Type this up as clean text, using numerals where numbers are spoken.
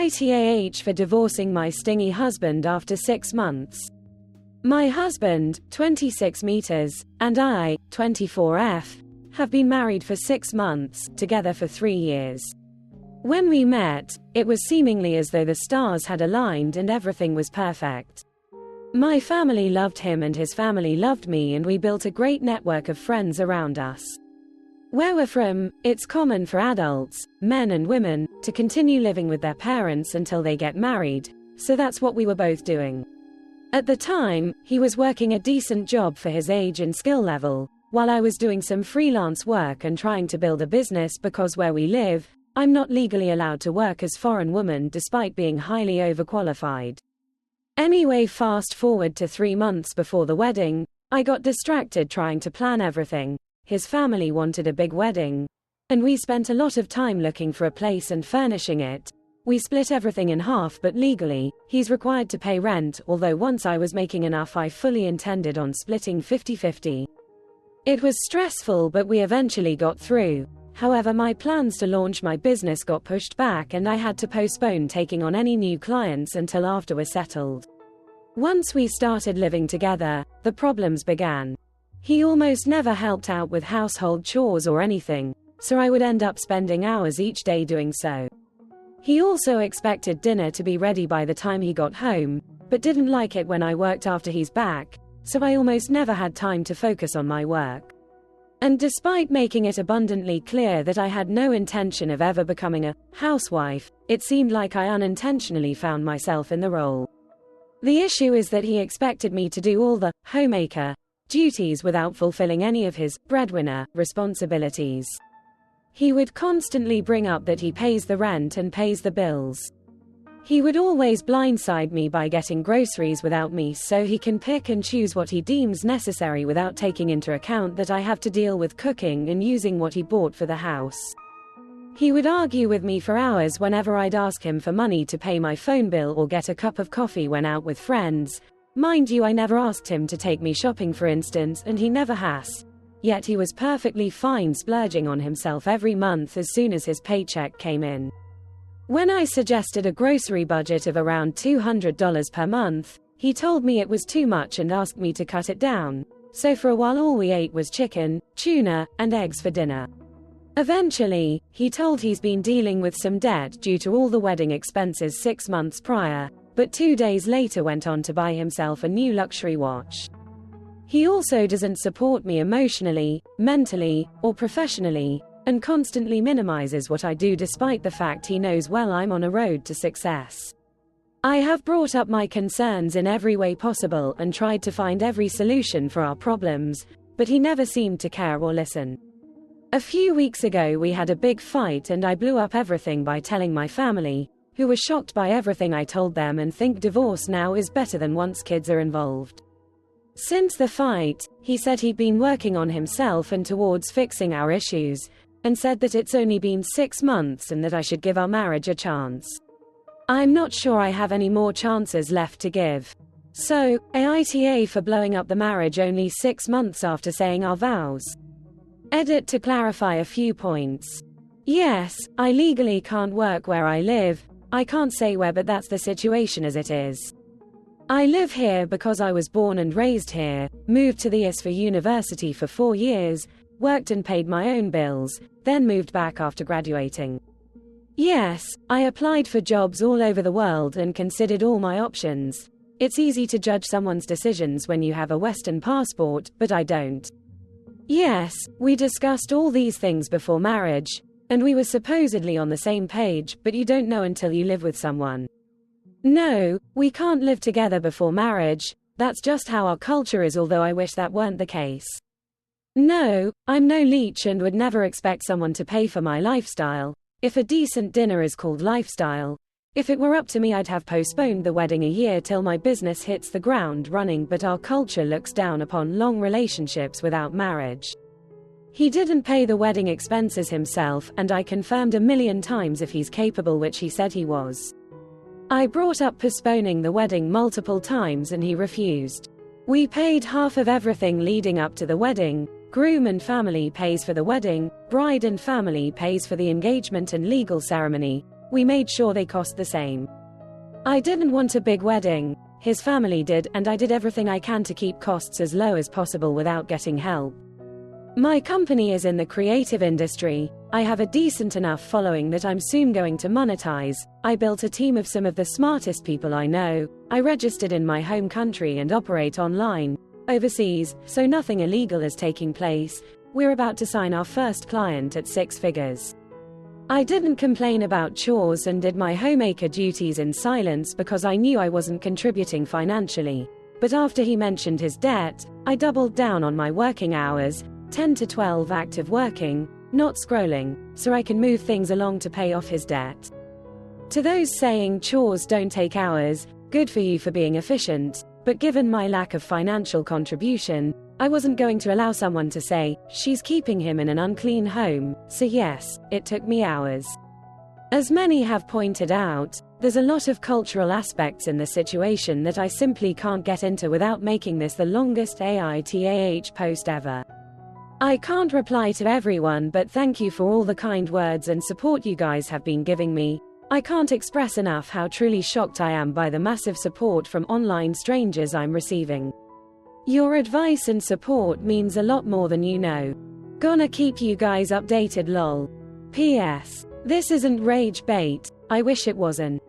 AITAH for divorcing my stingy husband after 6 months. My husband, 26 meters, and I, 24F, have been married for 6 months, together for 3 years. When we met, it was seemingly as though the stars had aligned and everything was perfect. My family loved him and his family loved me, and we built a great network of friends around us. Where we're from, it's common for adults, men and women, to continue living with their parents until they get married, so that's what we were both doing. At the time, he was working a decent job for his age and skill level, while I was doing some freelance work and trying to build a business because where we live, I'm not legally allowed to work as foreign woman despite being highly overqualified. Anyway, fast forward to 3 months before the wedding, I got distracted trying to plan everything. His family wanted a big wedding, and we spent a lot of time looking for a place and furnishing it. We split everything in half, but legally, he's required to pay rent, although once I was making enough I fully intended on splitting 50-50. It was stressful, but we eventually got through. However, my plans to launch my business got pushed back and I had to postpone taking on any new clients until after we're settled. Once we started living together, the problems began. He almost never helped out with household chores or anything, so I would end up spending hours each day doing so. He also expected dinner to be ready by the time he got home, but didn't like it when I worked after he's back, so I almost never had time to focus on my work. And despite making it abundantly clear that I had no intention of ever becoming a housewife, it seemed like I unintentionally found myself in the role. The issue is that he expected me to do all the homemaker duties without fulfilling any of his breadwinner responsibilities. He would constantly bring up that he pays the rent and pays the bills. He would always blindside me by getting groceries without me so he can pick and choose what he deems necessary without taking into account that I have to deal with cooking and using what he bought for the house. He would argue with me for hours whenever I'd ask him for money to pay my phone bill or get a cup of coffee when out with friends. Mind you, I never asked him to take me shopping, for instance, and he never has. Yet he was perfectly fine splurging on himself every month as soon as his paycheck came in. When I suggested a grocery budget of around $200 per month, he told me it was too much and asked me to cut it down. So for a while all we ate was chicken, tuna, and eggs for dinner. Eventually, he told he's been dealing with some debt due to all the wedding expenses 6 months prior, but 2 days later went on to buy himself a new luxury watch. He also doesn't support me emotionally, mentally, or professionally, and constantly minimizes what I do despite the fact he knows well I'm on a road to success. I have brought up my concerns in every way possible and tried to find every solution for our problems, but he never seemed to care or listen. A few weeks ago we had a big fight and I blew up everything by telling my family, who were shocked by everything I told them and think divorce now is better than once kids are involved. Since the fight, he said he'd been working on himself and towards fixing our issues, and said that it's only been 6 months and that I should give our marriage a chance. I'm not sure I have any more chances left to give. So, AITA for blowing up the marriage only 6 months after saying our vows. Edit to clarify a few points. Yes, I legally can't work where I live. I can't say where, but that's the situation as it is. I live here because I was born and raised here, moved to the US for university for 4 years, worked and paid my own bills, then moved back after graduating. Yes, I applied for jobs all over the world and considered all my options. It's easy to judge someone's decisions when you have a Western passport, but I don't. Yes, we discussed all these things before marriage, and we were supposedly on the same page, but you don't know until you live with someone. No, we can't live together before marriage. That's just how our culture is, although I wish that weren't the case. No, I'm no leech and would never expect someone to pay for my lifestyle, if a decent dinner is called lifestyle. If it were up to me I'd have postponed the wedding a year till my business hits the ground running, but our culture looks down upon long relationships without marriage. He didn't pay the wedding expenses himself, and I confirmed a million times if he's capable, which he said he was. I brought up postponing the wedding multiple times and he refused. We paid half of everything leading up to the wedding. Groom and family pays for the wedding, bride and family pays for the engagement and legal ceremony, We made sure they cost the same. I didn't want a big wedding. His family did, and I did everything I can to keep costs as low as possible without getting help. My company is in the creative industry. I have a decent enough following that I'm soon going to monetize. I built a team of some of the smartest people I know. I registered in my home country and operate online, overseas, so nothing illegal is taking place. We're about to sign our first client at 6 figures. I didn't complain about chores and did my homemaker duties in silence because I knew I wasn't contributing financially. But after he mentioned his debt, I doubled down on my working hours, 10 to 12 active working, not scrolling, so I can move things along to pay off his debt. To those saying chores don't take hours, good for you for being efficient, but given my lack of financial contribution, I wasn't going to allow someone to say, she's keeping him in an unclean home, so yes, it took me hours. As many have pointed out, there's a lot of cultural aspects in the situation that I simply can't get into without making this the longest AITAH post ever. I can't reply to everyone, but thank you for all the kind words and support you guys have been giving me. I can't express enough how truly shocked I am by the massive support from online strangers I'm receiving. Your advice and support means a lot more than you know. Gonna keep you guys updated lol. P.S. This isn't rage bait, I wish it wasn't.